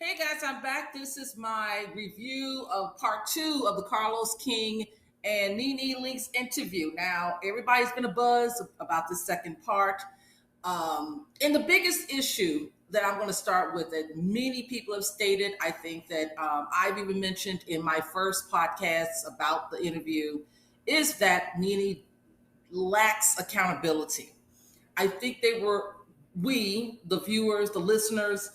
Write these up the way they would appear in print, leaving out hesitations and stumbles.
Hey guys, I'm back. This is my review of part two of the Carlos King and NeNe Leakes interview. Now, everybody's been a buzz about the second part. And the biggest issue that I'm going to start with that many people have stated, I think that I've even mentioned in my first podcast about the interview, is that NeNe lacks accountability. I think we, the viewers, the listeners,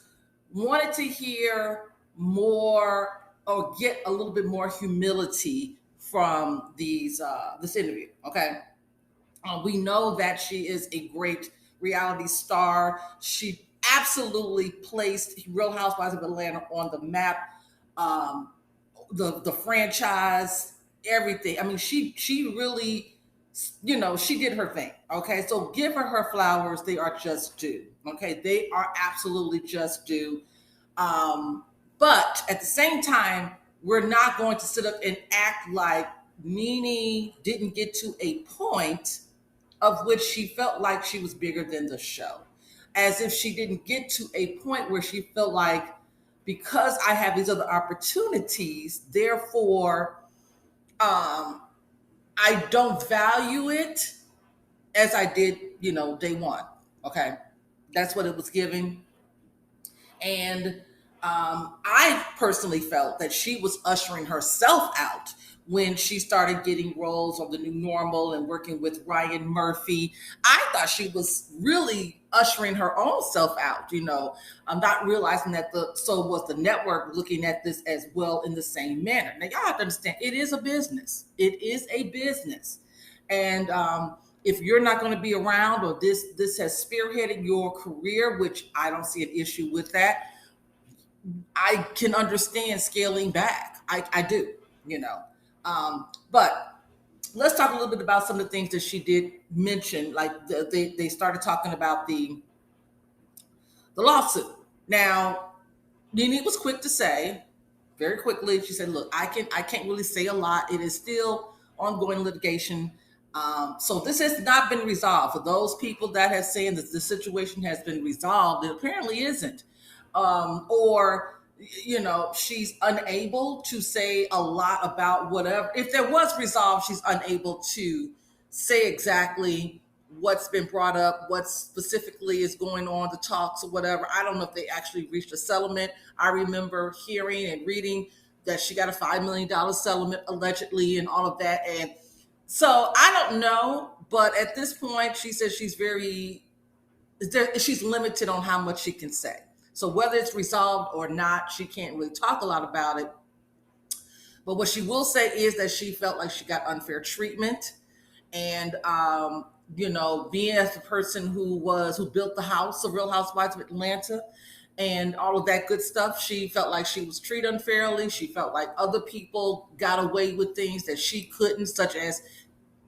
wanted to hear more or get a little bit more humility from this interview. Okay, we know that she is a great reality star. She absolutely placed Real Housewives of Atlanta on the map. Um, the franchise, everything. I mean, she really, she did her thing. Okay, so give her flowers. They are just due. Okay, they are absolutely just due. But at the same time, we're not going to sit up and act like NeNe didn't get to a point of which she felt like she was bigger than the show. As if she didn't get to a point where she felt like, because I have these other opportunities, therefore, I don't value it as I did, day one. Okay. That's what it was giving. And I personally felt that she was ushering herself out when she started getting roles on the new normal and working with Ryan Murphy. I thought she was really ushering her own self out. I'm not realizing that so was the network looking at this as well in the same manner. Now y'all have to understand, it is a business. It is a business. And if you're not going to be around, or this has spearheaded your career, which I don't see an issue with that, I can understand scaling back. I do, you know. But let's talk a little bit about some of the things that she did mention. Like they started talking about the lawsuit. Now, NeNe was quick to say, very quickly, she said, "Look, I can't really say a lot. It is still ongoing litigation. So this has not been resolved. For those people that have saying that the situation has been resolved, it apparently isn't. Or she's unable to say a lot about whatever. If there was resolved, she's unable to say exactly what's been brought up, what specifically is going on, the talks or whatever. I don't know if they actually reached a settlement. I remember hearing and reading that she got a $5 million settlement allegedly and all of that. And so I don't know, but at this point, she says she's limited on how much she can say. So whether it's resolved or not, she can't really talk a lot about it. But what she will say is that she felt like she got unfair treatment, and being as the person who built the house, the Real Housewives of Atlanta, and all of that good stuff, she felt like she was treated unfairly. She felt like other people got away with things that she couldn't, such as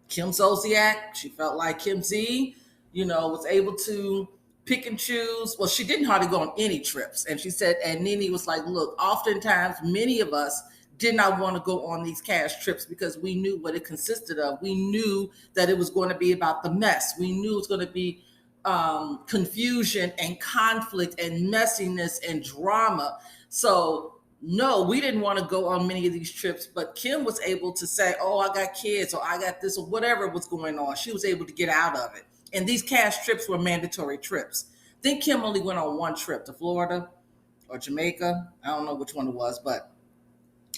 Kim Zolciak. She felt like Kim Z, was able to pick and choose. Well, she didn't hardly go on any trips. And she said, and NeNe was like, look, oftentimes many of us did not want to go on these cash trips because we knew what it consisted of. We knew that it was going to be about the mess. We knew it was going to be confusion and conflict and messiness and drama. So no, we didn't want to go on many of these trips, but Kim was able to say, oh, I got kids, or I got this, or whatever was going on. She was able to get out of it. And these cash trips were mandatory trips. I think Kim only went on one trip to Florida or Jamaica. I don't know which one it was, but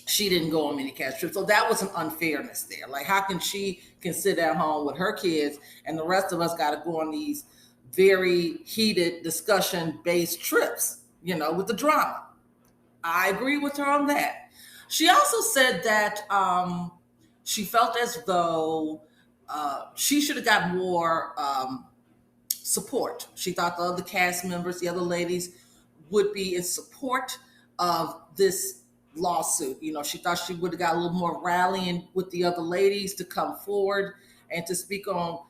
she didn't go on many cash trips. So that was an unfairness there. Like, how can sit at home with her kids and the rest of us got to go on these very heated discussion based trips, with the drama. I agree with her on that. She also said that she felt as though she should have got more support. She thought the other cast members, the other ladies, would be in support of this lawsuit. She thought she would have got a little more rallying with the other ladies to come forward and to speak on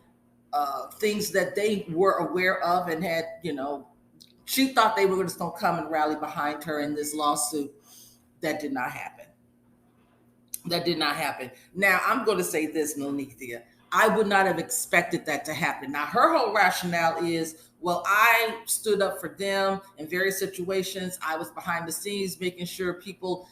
things that they were aware of and had, she thought they were just going to come and rally behind her in this lawsuit. That did not happen. That did not happen. Now, I'm going to say this, Nonithia. I would not have expected that to happen. Now, her whole rationale is, well, I stood up for them in various situations. I was behind the scenes making sure people,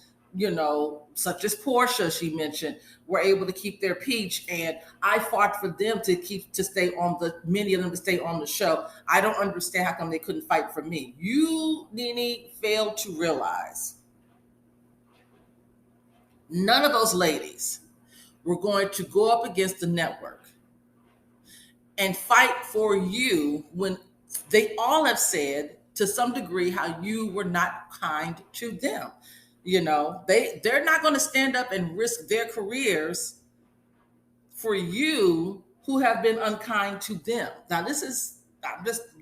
such as Portia, she mentioned, were able to keep their peach. And I fought for them to stay on many of them to stay on the show. I don't understand how come they couldn't fight for me. You, NeNe, failed to realize none of those ladies were going to go up against the network and fight for you when they all have said to some degree how you were not kind to them. They're not going to stand up and risk their careers for you who have been unkind to them. Now, I'm just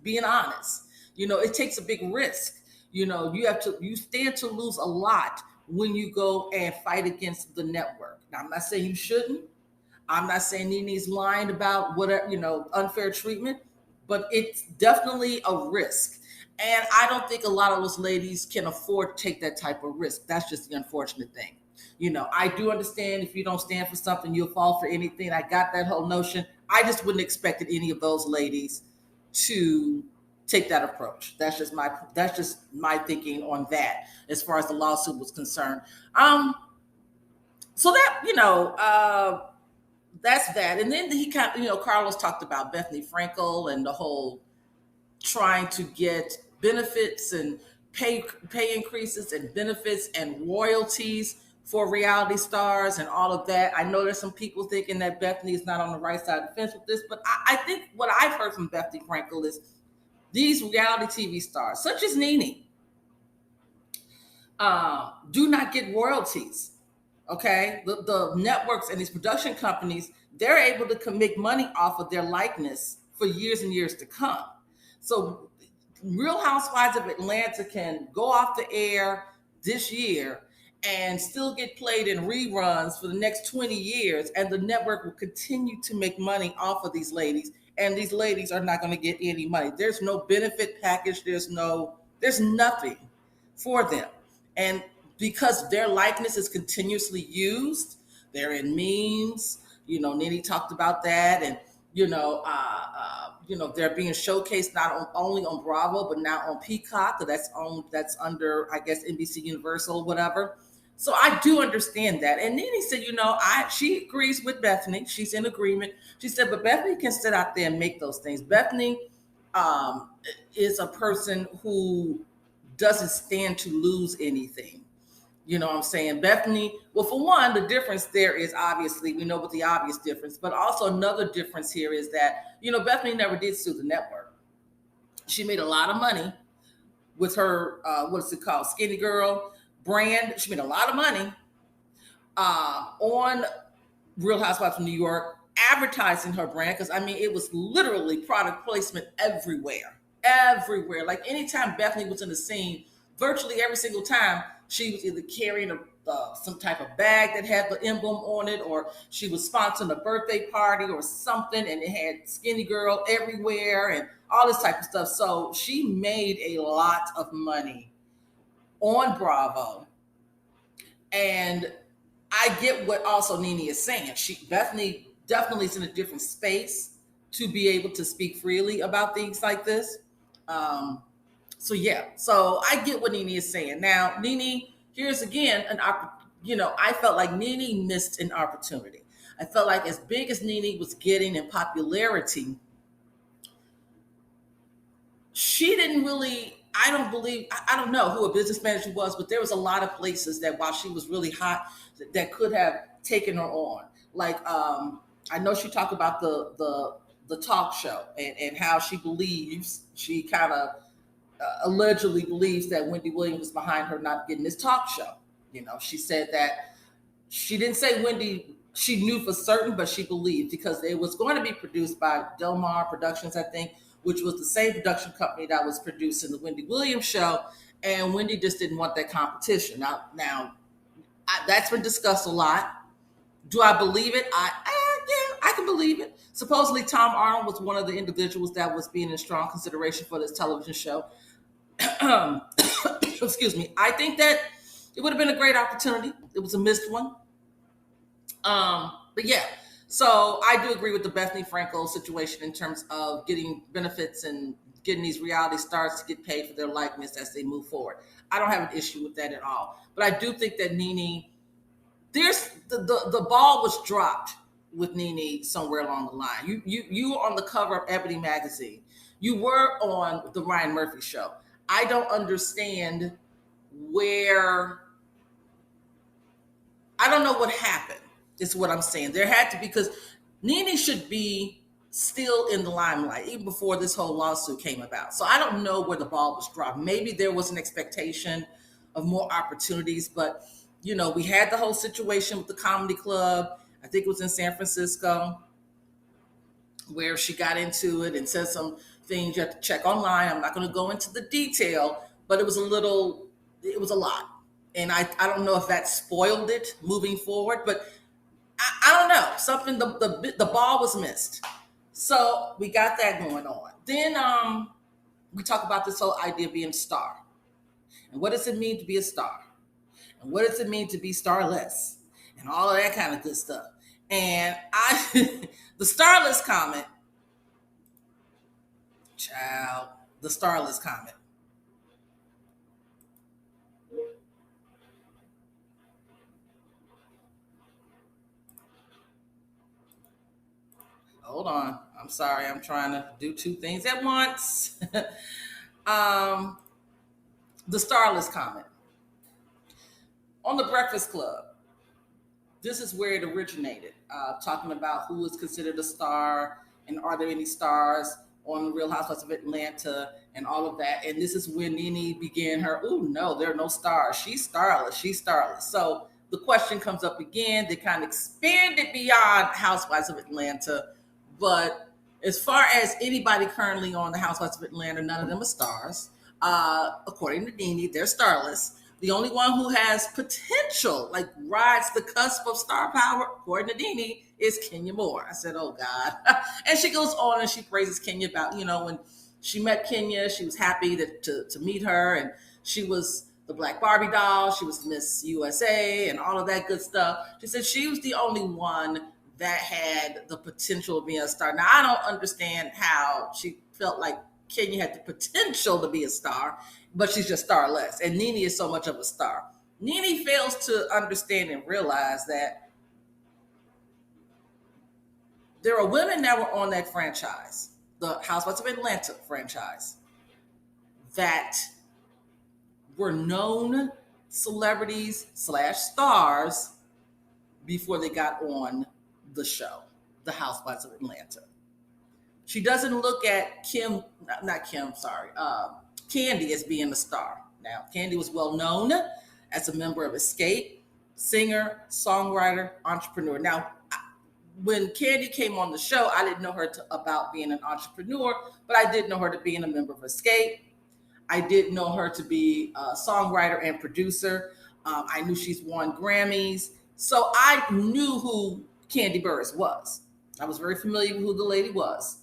being honest. It takes a big risk. You stand to lose a lot when you go and fight against the network. Now, I'm not saying you shouldn't. I'm not saying NeNe's lying about whatever, unfair treatment, but it's definitely a risk. And I don't think a lot of those ladies can afford to take that type of risk. That's just the unfortunate thing. I do understand if you don't stand for something, you'll fall for anything. I got that whole notion. I just wouldn't expect any of those ladies to take that approach. That's just my thinking on that as far as the lawsuit was concerned. So that, that's that. And then he Carlos talked about Bethany Frankel and the whole trying to get benefits and pay increases and benefits and royalties for reality stars and all of that. I know there's some people thinking that Bethany is not on the right side of the fence with this, but I think what I've heard from Bethany Frankel is these reality TV stars, such as NeNe, do not get royalties. Okay, the networks and these production companies, they're able to make money off of their likeness for years and years to come. So Real Housewives of Atlanta can go off the air this year and still get played in reruns for the next 20 years, and the network will continue to make money off of these ladies, and these ladies are not going to get any money. There's no benefit package, there's nothing for them. And because their likeness is continuously used, they're in memes. NeNe talked about that, and they're being showcased not only on Bravo but now on Peacock. That's under, I guess, NBC Universal, whatever. So I do understand that. And NeNe said, she agrees with Bethany. She's in agreement. She said, but Bethany can sit out there and make those things. Bethany is a person who doesn't stand to lose anything. You know what I'm saying? Bethany, well, for one, the difference there is obviously, we know what the obvious difference, but also another difference here is that, Bethany never did sue the network. She made a lot of money with her, what is it called? Skinny Girl brand. She made a lot of money on Real Housewives of New York, advertising her brand. Because it was literally product placement everywhere. Like anytime Bethany was in the scene, virtually every single time, she was either carrying some type of bag that had the emblem on it, or she was sponsoring a birthday party or something, and it had Skinny Girl everywhere and all this type of stuff. So she made a lot of money on Bravo. And I get what also NeNe is saying. Bethany definitely is in a different space to be able to speak freely about things like this. So I get what NeNe is saying. Now, NeNe, here's again I felt like NeNe missed an opportunity. I felt like as big as NeNe was getting in popularity, she didn't really, I don't know who a business manager was, but there was a lot of places that while she was really hot, that could have taken her on. Like, I know she talked about the talk show and how she kind of allegedly believes that Wendy Williams was behind her not getting this talk show. She said that she didn't say Wendy, she knew for certain, but she believed because it was going to be produced by Del Mar Productions, I think, which was the same production company that was producing the Wendy Williams show. And Wendy just didn't want that competition. Now that's been discussed a lot. Do I believe it? I can believe it. Supposedly Tom Arnold was one of the individuals that was being in strong consideration for this television show. Excuse me. I think that it would have been a great opportunity. It was a missed one. But yeah. So I do agree with the Bethany Frankel situation in terms of getting benefits and getting these reality stars to get paid for their likeness as they move forward. I don't have an issue with that at all. But I do think that NeNe, there's the ball was dropped with NeNe somewhere along the line. You were on the cover of Ebony magazine. You were on the Ryan Murphy show. I don't understand where, I don't know what happened, is what I'm saying. There had to be, because NeNe should be still in the limelight even before this whole lawsuit came about. So I don't know where the ball was dropped. Maybe there was an expectation of more opportunities, but we had the whole situation with the comedy club. I think it was in San Francisco, where she got into it and said some things you have to check online. I'm not going to go into the detail, but it was a lot. And I don't know if that spoiled it moving forward, but I don't know. Something, the ball was missed. So we got that going on. Then we talk about this whole idea of being a star. And what does it mean to be a star? And what does it mean to be starless? And all of that kind of good stuff. And the starless comment, child, the starless comment. Hold on. I'm sorry. I'm trying to do two things at once. um, the starless comment. On the Breakfast Club, this is where it originated, talking about who is considered a star and are there any stars on the Real Housewives of Atlanta and all of that. And this is when NeNe began her, oh no, there are no stars. She's starless. She's starless. So the question comes up again. They kind of expanded beyond Housewives of Atlanta. But as far as anybody currently on the Housewives of Atlanta, none of them are stars. According to NeNe, they're starless. The only one who has potential, like rides the cusp of star power, according to NeNe, is Kenya Moore. I said, oh God. And she goes on and she praises Kenya about, when she met Kenya, she was happy to meet her. And she was the Black Barbie doll. She was Miss USA and all of that good stuff. She said she was the only one that had the potential of being a star. Now, I don't understand how she felt like Kenya had the potential to be a star, but she's just starless. And NeNe is so much of a star. NeNe fails to understand and realize that there are women that were on that franchise, the Housewives of Atlanta franchise, that were known celebrities / stars before they got on the show, the Housewives of Atlanta. She doesn't look at Candy as being a star. Now, Candy was well known as a member of Escape, singer, songwriter, entrepreneur. Now, when Candy came on the show, I didn't know her about being an entrepreneur, but I did know her to being a member of Escape. I did know her to be a songwriter and producer. I knew she's won Grammys. So I knew who Candy Burris was. I was very familiar with who the lady was.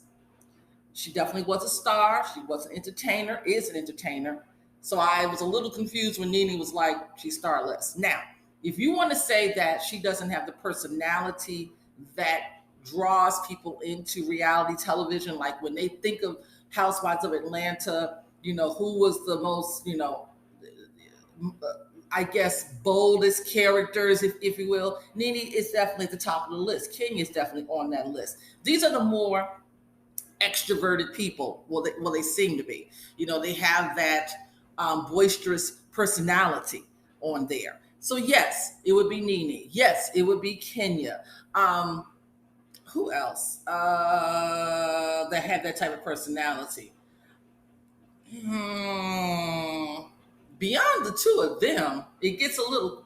She definitely was a star. She was an entertainer, is an entertainer. So I was a little confused when NeNe was like, she's starless. Now, if you want to say that she doesn't have the personality that draws people into reality television, like when they think of Housewives of Atlanta, who was the most, I guess, boldest characters, if you will, NeNe is definitely at the top of the list. Kenya is definitely on that list. These are the more extroverted people. Well, they seem to be. They have that boisterous personality on there. So yes, it would be NeNe. Yes, it would be Kenya. Who else that had that type of personality? Beyond the two of them, it gets a little.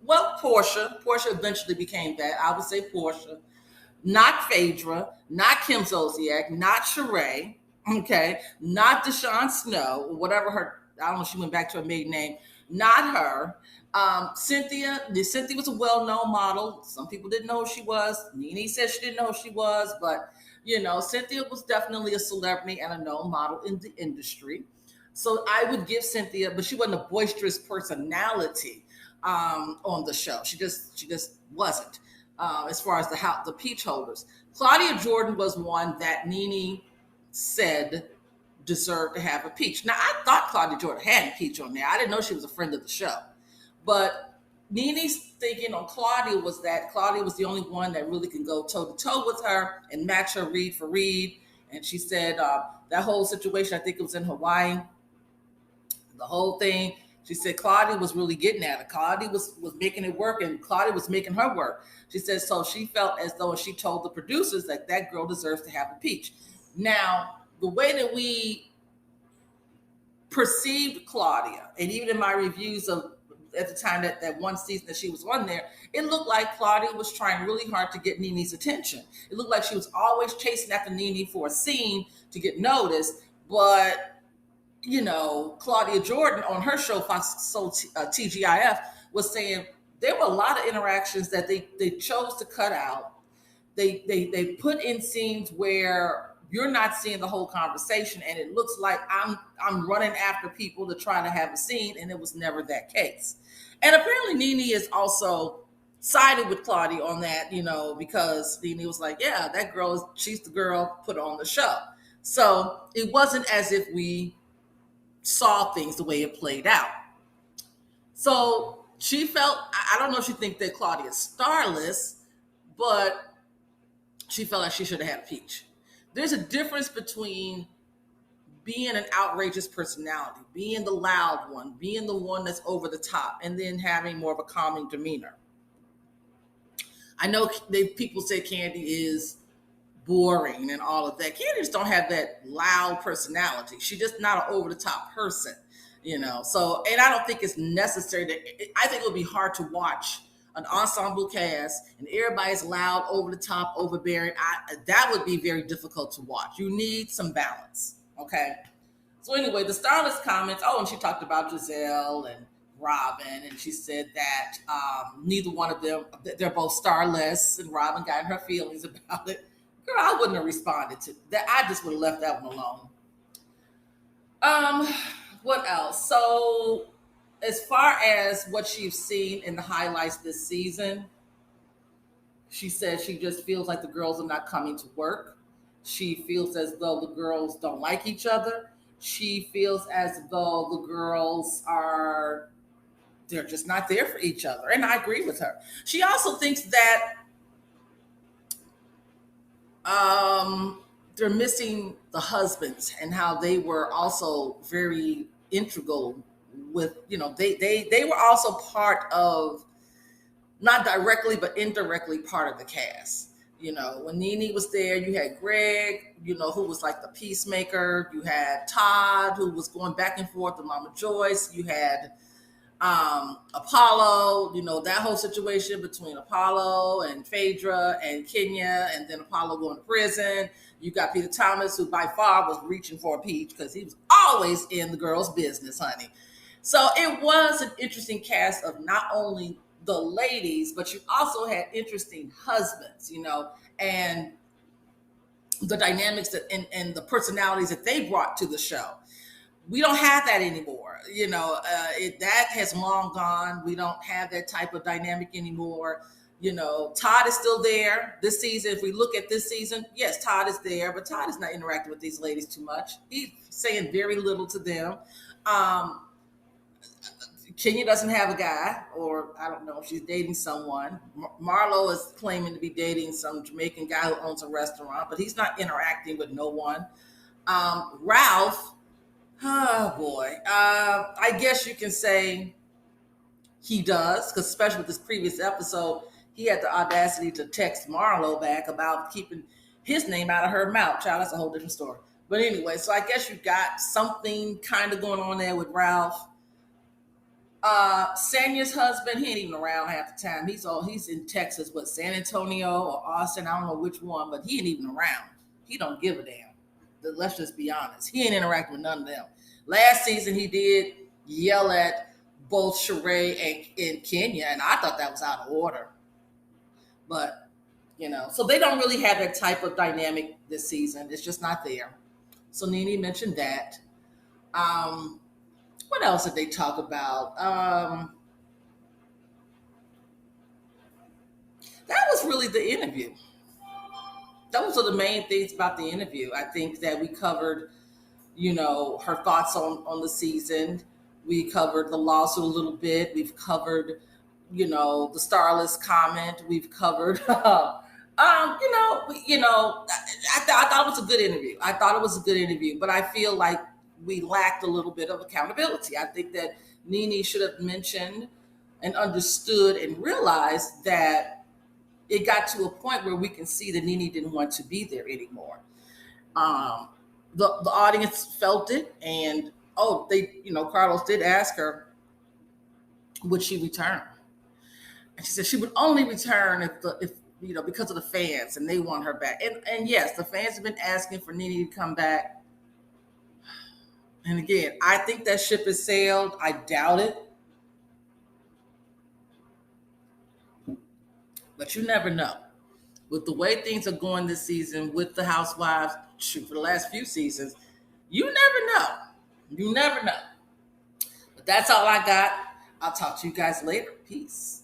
Well, Portia. Portia eventually became that. I would say Portia. Not Phaedra, not Kim Zolciak, not Sheree, okay, not Deshawn Snow, whatever her, I don't know if she went back to her maiden name, not her. Cynthia was a well-known model. Some people didn't know who she was. NeNe said she didn't know who she was, but Cynthia was definitely a celebrity and a known model in the industry. So I would give Cynthia, but she wasn't a boisterous personality on the show. She just wasn't. as far as the peach holders. Claudia Jordan was one that NeNe said deserved to have a peach. Now, I thought Claudia Jordan had a peach on there. I didn't know she was a friend of the show. But NeNe's thinking on Claudia was that Claudia was the only one that really can go toe to toe with her and match her read for read. And she said that whole situation, I think it was in Hawaii, the whole thing. She said Claudia was really getting at it. Claudia was making it work, and Claudia was making her work. She said so she felt as though she told the producers that that girl deserves to have a peach. Now, the way that we perceived Claudia, and even in my reviews of at the time that one season that she was on there, it looked like Claudia was trying really hard to get NeNe's attention. It looked like she was always chasing after NeNe for a scene to get noticed, but Claudia Jordan on her show, Fox Soul TGIF, was saying there were a lot of interactions that they chose to cut out. They put in scenes where you're not seeing the whole conversation, and it looks like I'm running after people to try to have a scene, and it was never that case. And apparently, NeNe is also sided with Claudia on that, because NeNe was like, "Yeah, that girl, she's the girl, put her on the show." So it wasn't as if we saw things the way it played out. So she felt, I don't know if she thinks that Claudia's starless, but she felt like she should have had a peach. There's a difference between being an outrageous personality, being the loud one, being the one that's over the top, and then having more of a calming demeanor. I know people say Candy is boring and all of that. Candy just don't have that loud personality. She's just not an over the top person. So, and I don't think it's necessary I think it would be hard to watch an ensemble cast and everybody's loud, over the top, overbearing. That would be very difficult to watch. You need some balance. Okay. So anyway, the starless comments. Oh, and she talked about Giselle and Robin, and she said that neither one of them, they're both starless, and Robin got in her feelings about it. Girl, I wouldn't have responded to that. I just would have left that one alone. What else? So, as far as what she's seen in the highlights this season, she says she just feels like the girls are not coming to work. She feels as though the girls don't like each other. She feels as though the girls they're just not there for each other. And I agree with her. She also thinks that they're missing the husbands and how they were also very integral with, they were also part of, not directly, but indirectly part of the cast. When NeNe was there, you had Greg, who was like the peacemaker. You had Todd, who was going back and forth with Mama Joyce. You had Apollo, that whole situation between Apollo and Phaedra and Kenya, and then Apollo going to prison. You got Peter Thomas, who by far was reaching for a peach because he was always in the girl's business, honey. So it was an interesting cast of not only the ladies, but you also had interesting husbands, and the dynamics and the personalities that they brought to the show. We don't have that anymore. That has long gone. We don't have that type of dynamic anymore. Todd is still there this season. If we look at this season, yes, Todd is there, but Todd is not interacting with these ladies too much. He's saying very little to them. Kenya doesn't have a guy, or I don't know if she's dating someone. Marlo is claiming to be dating some Jamaican guy who owns a restaurant, but he's not interacting with no one. Ralph, oh boy. I guess you can say he does, because especially with this previous episode, he had the audacity to text Marlo back about keeping his name out of her mouth. Child, that's a whole different story. But anyway, so I guess you got something kind of going on there with Ralph. Sanya's husband, he ain't even around half the time. He's in Texas, San Antonio or Austin, I don't know which one, but he ain't even around. He don't give a damn. Let's just be honest. He ain't interacting with none of them. Last season, he did yell at both Sheree and Kenya, and I thought that was out of order. But, so they don't really have that type of dynamic this season. It's just not there. So NeNe mentioned that. What else did they talk about? That was really the interview. Those are the main things about the interview. I think that we covered, her thoughts on the season. We covered the lawsuit a little bit. We've covered, the Starless comment. We've covered, I thought it was a good interview. I thought it was a good interview, but I feel like we lacked a little bit of accountability. I think that NeNe should have mentioned and understood and realized that it got to a point where we can see that NeNe didn't want to be there anymore. Um, the audience felt it, and Carlos did ask her, would she return? And she said she would only return if because of the fans and they want her back. And yes, the fans have been asking for NeNe to come back. And again, I think that ship has sailed. I doubt it, but you never know. With the way things are going this season with the Housewives, shoot, for the last few seasons, you never know. You never know. But that's all I got. I'll talk to you guys later. Peace.